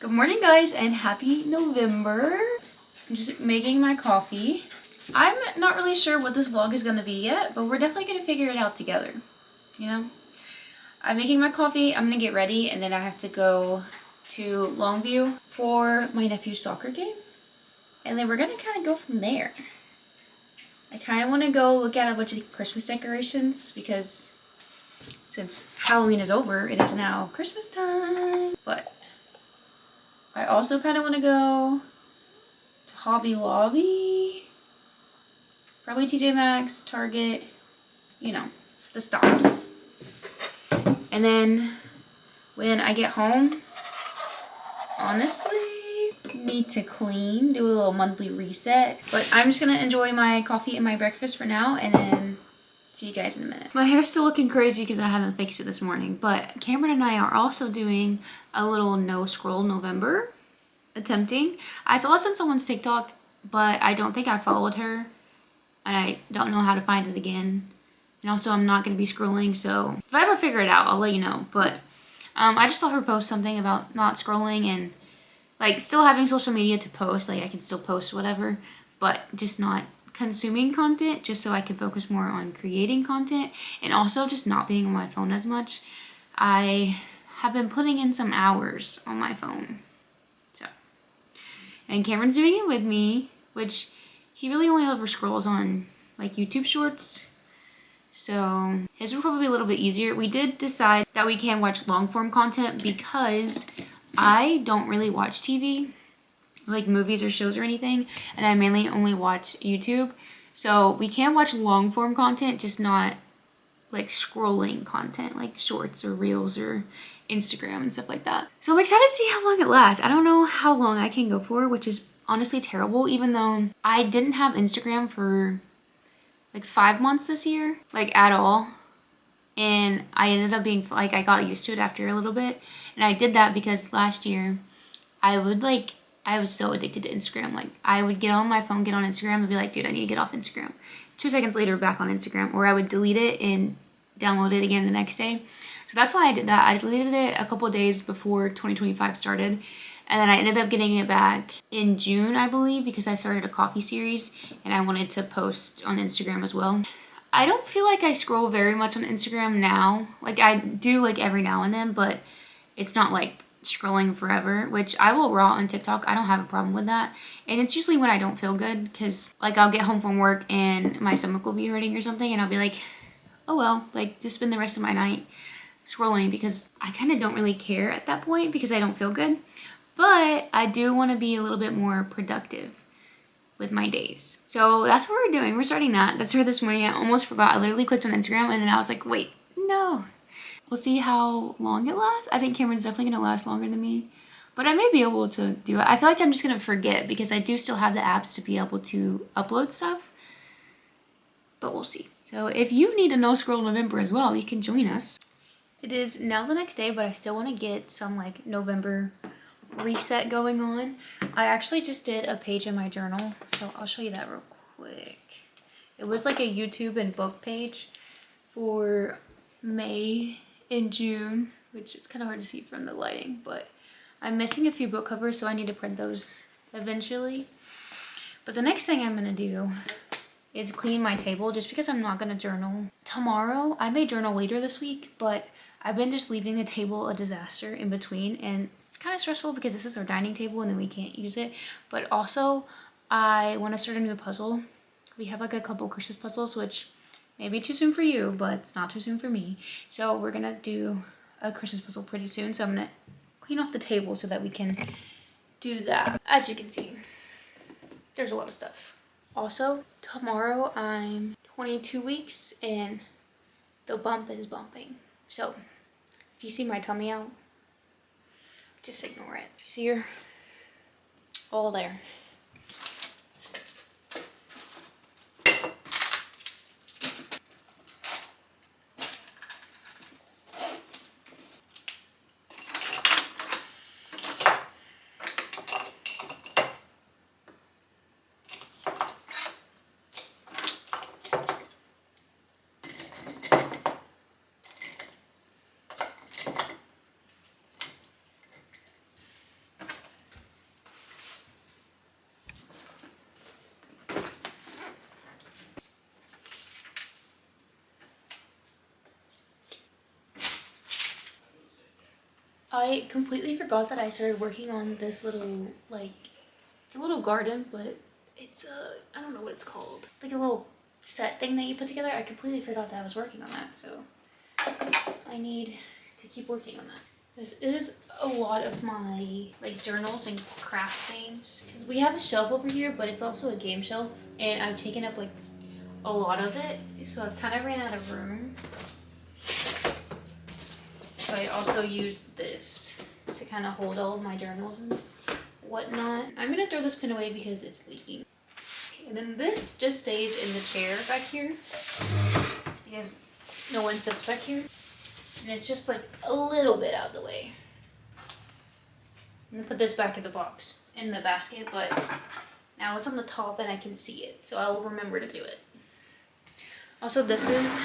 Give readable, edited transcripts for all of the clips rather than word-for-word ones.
Good morning, guys, and happy November. I'm just making my coffee. I'm not really sure what this vlog is gonna be yet, but we're definitely gonna figure it out together, you know? I'm making my coffee, I'm gonna get ready, and then I have to go to Longview for my nephew's soccer game. And then we're gonna kind of go from there. I kind of want to go look at a bunch of Christmas decorations because since Halloween is over, it is now Christmas time. But I also kind of want to go to Hobby Lobby, probably TJ Maxx, Target, you know, the stops. And then when I get home, honestly, need to clean, do a little monthly reset. But I'm just gonna enjoy my coffee and my breakfast for now, and then see you guys in a minute. My hair's still looking crazy because I haven't fixed it this morning, but Cameron and I are also doing a little no scroll November, attempting. I saw this on someone's TikTok, but I don't think I followed her, and I don't know how to find it again. And also I'm not gonna be scrolling, so if I ever figure it out, I'll let you know. But I just saw her post something about not scrolling and like still having social media to post, like I can still post whatever, but just not consuming content, just so I can focus more on creating content and also just not being on my phone as much. I have been putting in some hours on my phone. So, and Cameron's doing it with me, which he really only ever scrolls on like YouTube shorts. So his will probably be a little bit easier. We did decide that we can watch long form content because I don't really watch TV, like movies or shows or anything, and I mainly only watch YouTube. So we can watch long form content, just not like scrolling content, like shorts or reels or Instagram and stuff like that. So I'm excited to see how long it lasts. I don't know how long I can go for, which is honestly terrible, even though I didn't have Instagram for like 5 months this year, like at all. And I ended up being like, I got used to it after a little bit. And I did that because last year I was so addicted to Instagram. Like I would get on my phone, get on Instagram and be like, dude, I need to get off Instagram. 2 seconds later, back on Instagram. Or I would delete it and download it again the next day. So that's why I did that. I deleted it a couple days before 2025 started. And then I ended up getting it back in June, I believe, because I started a coffee series and I wanted to post on Instagram as well. I don't feel like I scroll very much on Instagram now. Like I do like every now and then, but it's not like scrolling forever, which I will raw on TikTok. I don't have a problem with that. And it's usually when I don't feel good because like I'll get home from work and my stomach will be hurting or something and I'll be like, oh well, like just spend the rest of my night scrolling because I kind of don't really care at that point because I don't feel good. But I do want to be a little bit more productive with my days. So that's what we're doing. We're starting that. That's for this morning. I almost forgot. I literally clicked on Instagram and then I was like, wait, no. We'll see how long it lasts. I think Cameron's definitely going to last longer than me. But I may be able to do it. I feel like I'm just going to forget because I do still have the apps to be able to upload stuff. But we'll see. So if you need a no scroll November as well, you can join us. It is now the next day, but I still want to get some like November reset going on. I actually just did a page in my journal, so I'll show you that real quick. It was like a YouTube and book page for May and June, which it's kind of hard to see from the lighting, but I'm missing a few book covers, so I need to print those eventually. But the next thing I'm gonna do is clean my table just because I'm not gonna journal tomorrow. I may journal later this week, but I've been just leaving the table a disaster in between, and it's kind of stressful because this is our dining table and then we can't use it. But also, I want to start a new puzzle. We have like a couple Christmas puzzles, which may be too soon for you, but it's not too soon for me. So we're gonna do a Christmas puzzle pretty soon. So I'm gonna clean off the table so that we can do that. As you can see, there's a lot of stuff. Also, tomorrow I'm 22 weeks and the bump is bumping. So if you see my tummy out, just ignore it. You see her? All there. I completely forgot that I started working on this little, like, it's a little garden, but it's I don't know what it's called. Like a little set thing that you put together. I completely forgot that I was working on that, so I need to keep working on that. This is a lot of my, like, journals and craft things. Because we have a shelf over here, but it's also a game shelf, and I've taken up, like, a lot of it, so I've kind of ran out of room. So I also use this to kind of hold all of my journals and whatnot. I'm gonna throw this pin away because it's leaking. Okay, and then this just stays in the chair back here because no one sits back here. And it's just like a little bit out of the way. I'm gonna put this back in the box, in the basket, but now it's on the top and I can see it, so I'll remember to do it. Also, this is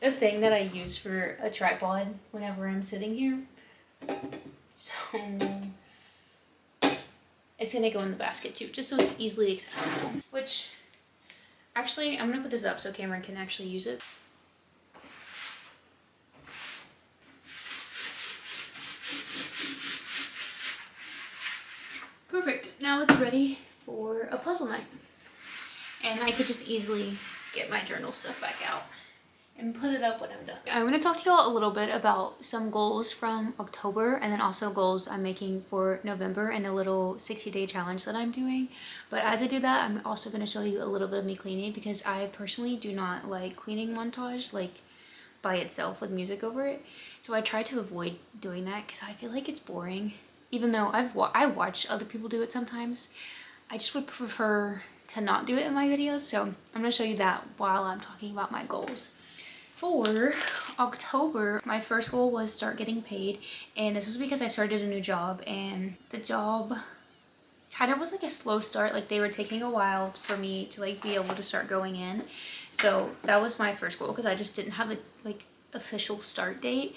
a thing that I use for a tripod whenever I'm sitting here. So it's gonna go in the basket too, just so it's easily accessible. Which, actually, I'm gonna put this up so Cameron can actually use it. Perfect. Now it's ready for a puzzle night. And I could just easily get my journal stuff back out and put it up when I'm done. I'm going to talk to y'all a little bit about some goals from October and then also goals I'm making for November and a little 60-day challenge that I'm doing. But as I do that, I'm also going to show you a little bit of me cleaning because I personally do not like cleaning montage like by itself with music over it. So I try to avoid doing that because I feel like it's boring. Even though I watch other people do it sometimes, I just would prefer to not do it in my videos. So I'm going to show you that while I'm talking about my goals. For October, my first goal was start getting paid, and this was because I started a new job, and the job kind of was like a slow start. Like they were taking a while for me to like be able to start going in. So that was my first goal because I just didn't have a like official start date.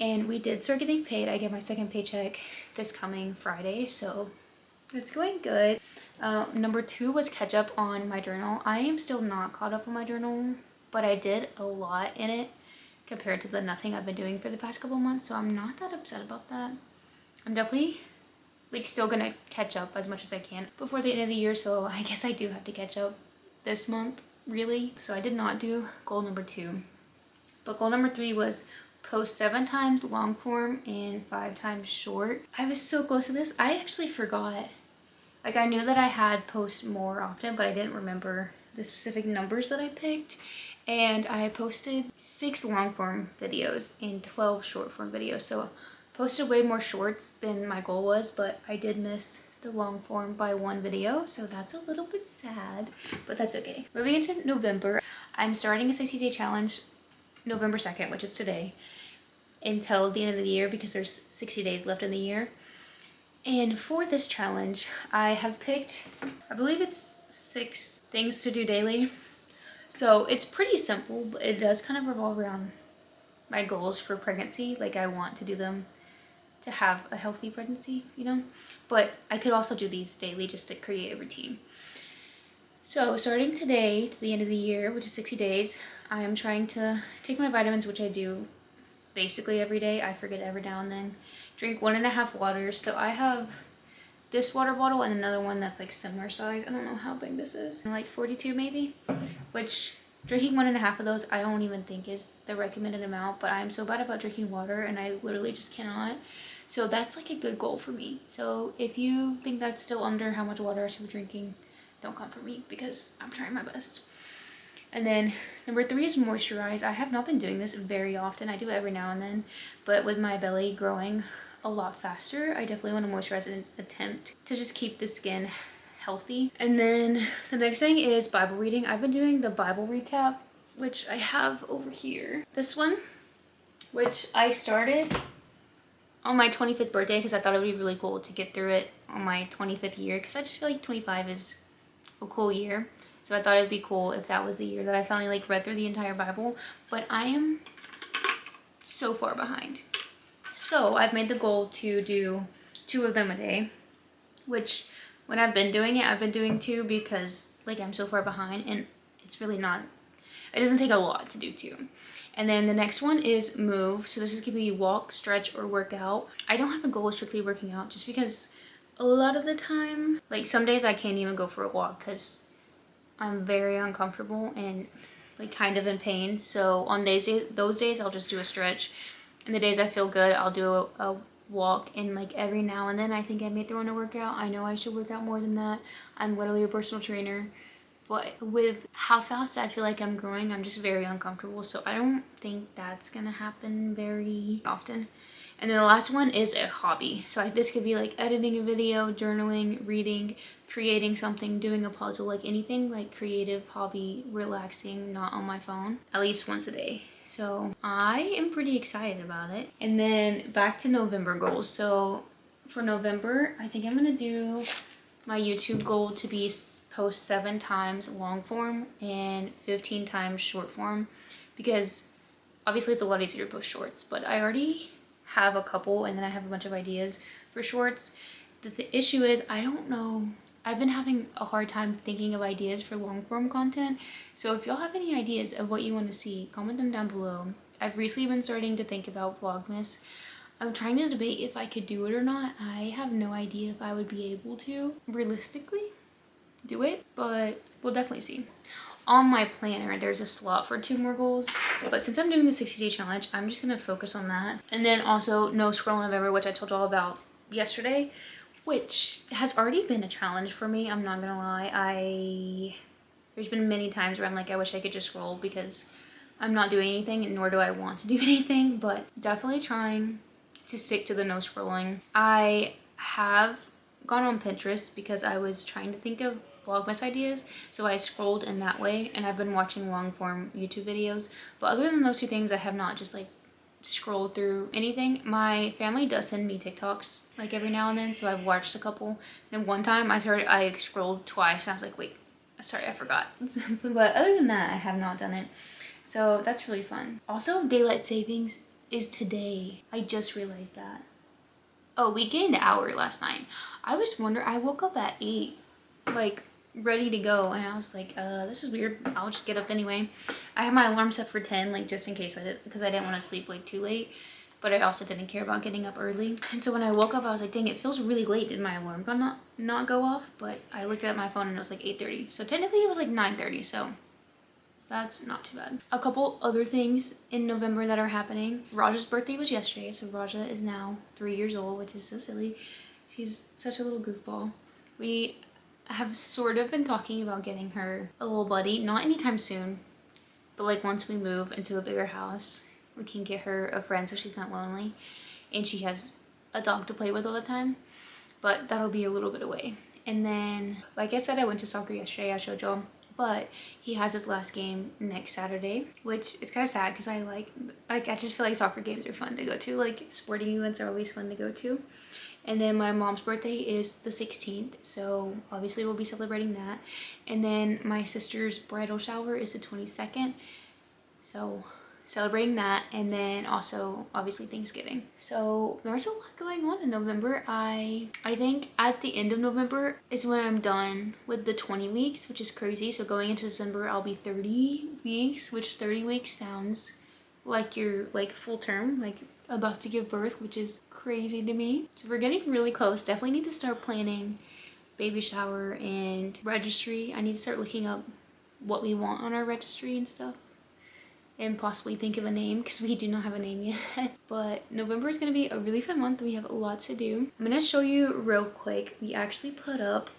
And we did start getting paid. I get my second paycheck this coming Friday, so it's going good. Number 2 was catch up on my journal. I am still not caught up on my journal, but I did a lot in it compared to the nothing I've been doing for the past couple months, so I'm not that upset about that. I'm definitely like still gonna catch up as much as I can before the end of the year, so I guess I do have to catch up this month, really. So I did not do goal number 2. But goal number 3 was post 7 times long form and 5 times short. I was so close to this. I actually forgot. Like I knew that I had post more often, but I didn't remember the specific numbers that I picked. And I posted 6 long form videos and 12 short form videos. So posted way more shorts than my goal was, but I did miss the long form by 1 video. So that's a little bit sad, but that's okay. Moving into November, I'm starting a 60-day challenge November 2nd, which is today, until the end of the year because there's 60 days left in the year. And for this challenge, I have picked, I believe it's 6 things to do daily. So it's pretty simple, but it does kind of revolve around my goals for pregnancy. Like I want to do them to have a healthy pregnancy, you know? But I could also do these daily just to create a routine. So starting today to the end of the year, which is 60 days, I am trying to take my vitamins, which I do basically every day. I forget every now and then. Drink 1.5 waters. So I have this water bottle and another one that's like similar size. I don't know how big this is. Like 42 maybe, which drinking 1.5 of those I don't even think is the recommended amount, but I'm so bad about drinking water and I literally just cannot. So that's like a good goal for me. So if you think that's still under how much water I should be drinking, don't come for me because I'm trying my best. And then number 3 is moisturize. I have not been doing this very often. I do it every now and then, but with my belly growing a lot faster, I definitely want to moisturize and attempt to just keep the skin healthy. And then the next thing is Bible reading. I've been doing the Bible recap, which I have over here. This one, which I started on my 25th birthday because I thought it would be really cool to get through it on my 25th year because I just feel like 25 is a cool year. So I thought it'd be cool if that was the year that I finally like read through the entire Bible, but I am so far behind. So I've made the goal to do 2 of them a day, which when I've been doing it, I've been doing 2 because like I'm so far behind and it's really not, it doesn't take a lot to do 2. And then the next one is move. So this is gonna be walk, stretch, or workout. I don't have a goal of strictly working out just because a lot of the time, like some days I can't even go for a walk because I'm very uncomfortable and like kind of in pain. So on those days I'll just do a stretch. And the days I feel good, I'll do a walk. And like every now and then I think I may throw in a workout. I know I should work out more than that. I'm literally a personal trainer. But with how fast I feel like I'm growing, I'm just very uncomfortable. So I don't think that's gonna happen very often. And then the last one is a hobby. So this could be like editing a video, journaling, reading, creating something, doing a puzzle, like anything like creative, hobby, relaxing, not on my phone, at least once a day. So I am pretty excited about it. And then back to November goals. So for November, I think I'm gonna do my YouTube goal to be post 7 times long form and 15 times short form, because obviously it's a lot easier to post shorts, but I already have a couple and then I have a bunch of ideas for shorts. The issue is I don't know. I've been having a hard time thinking of ideas for long form content. So if y'all have any ideas of what you want to see, comment them down below. I've recently been starting to think about Vlogmas. I'm trying to debate if I could do it or not. I have no idea if I would be able to realistically do it, but we'll definitely see. On my planner, there's a slot for 2 more goals, but since I'm doing the 60-day challenge, I'm just gonna focus on that. And then also no scroll November, which I told y'all about yesterday, which has already been a challenge for me. I'm not gonna lie. There's been many times where I'm like, I wish I could just scroll because I'm not doing anything, and nor do I want to do anything, but definitely trying to stick to the no scrolling. I have gone on Pinterest because I was trying to think of Vlogmas ideas, so I scrolled in that way, and I've been watching long form YouTube videos. But other than those 2 things, I have not just like scrolled through anything. My family does send me TikToks like every now and then, so I've watched a couple. And one time I scrolled twice and I was like, wait, sorry, I forgot. But other than that, I have not done it. So that's really fun. Also, daylight savings is today. I just realized that. Oh, we gained an hour last night. I was wondering, I woke up at 8, like ready to go, and I was like, this is weird. I'll just get up anyway. I had my alarm set for 10, like just in case because I didn't want to sleep like too late, but I also didn't care about getting up early. And so when I woke up, I was like, dang, it feels really late. Did my alarm not go off? But I looked at my phone and it was like 8:30. So technically it was like 9:30, so that's not too bad. A couple other things in November that are happening. Raja's birthday was yesterday, so Raja is now 3 years old, which is so silly. She's such a little goofball. We have sort of been talking about getting her a little buddy, not anytime soon, but like once we move into a bigger house, we can get her a friend so she's not lonely, and she has a dog to play with all the time, but that'll be a little bit away. And then, like I said, I went to soccer yesterday, I showed y'all. But he has his last game next Saturday, which is kind of sad because I just feel like soccer games are fun to go to. Like sporting events are always fun to go to. And then my mom's birthday is the 16th, so obviously we'll be celebrating that. And then my sister's bridal shower is the 22nd, so celebrating that. And then also obviously Thanksgiving. So there's a lot going on in November. I think at the end of November is when I'm done with the 20 weeks, which is crazy. So going into December, I'll be 30 weeks, which 30 weeks sounds like you're like full term, like about to give birth, which is crazy to me. So we're getting really close. Definitely need to start planning baby shower and registry. I need to start looking up what we want on our registry and stuff, and possibly think of a name because we do not have a name yet. But November is going to be a really fun month. We have lots to do. I'm going to show you real quick. We actually put up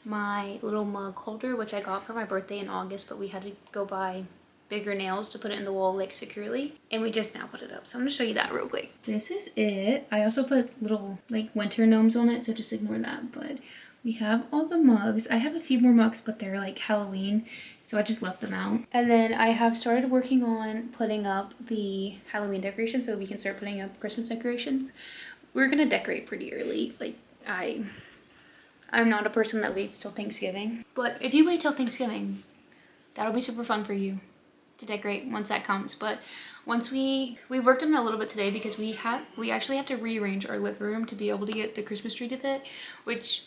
my little mug holder, which I got for my birthday in August, but we had to go buy bigger nails to put it in the wall like securely, and we just now put it up. So I'm gonna show you that real quick. This is it. I also put little like winter gnomes on it, so just ignore that. But we have all the mugs. I have a few more mugs, but they're like Halloween, so I just left them out. And then I have started working on putting up the Halloween decorations so we can start putting up Christmas decorations. We're gonna decorate pretty early. Like I'm not a person that waits till Thanksgiving, but if you wait till Thanksgiving, that'll be super fun for you to decorate once that comes. But once we worked on it a little bit today because we actually have to rearrange our living room to be able to get the Christmas tree to fit, which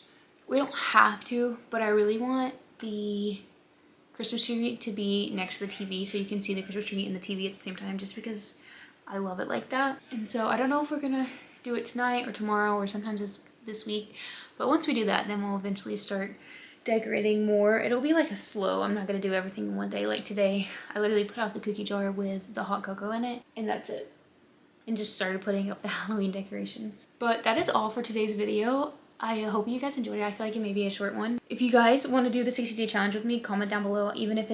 we don't have to, but I really want the Christmas tree to be next to the TV so you can see the Christmas tree and the TV at the same time, just because I love it like that. And so I don't know if we're gonna do it tonight or tomorrow or sometimes this week, but once we do that, then we'll eventually start decorating more. It'll be like a slow, I'm not gonna do everything in one day. Like today, I literally put out the cookie jar with the hot cocoa in it, and that's it. And just started putting up the Halloween decorations. But that is all for today's video. I hope you guys enjoyed it. I feel like it may be a short one. If you guys want to do the 60-day challenge with me, comment down below. Even if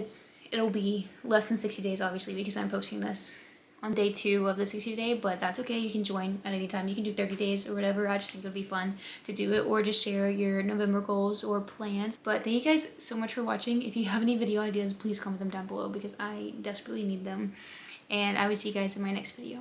it'll be less than 60 days, obviously, because I'm posting this on day 2 of the 60-day, but that's okay. You can join at any time. You can do 30 days or whatever. I just think it would be fun to do it, or just share your November goals or plans. But thank you guys so much for watching. If you have any video ideas, please comment them down below because I desperately need them. And I will see you guys in my next video.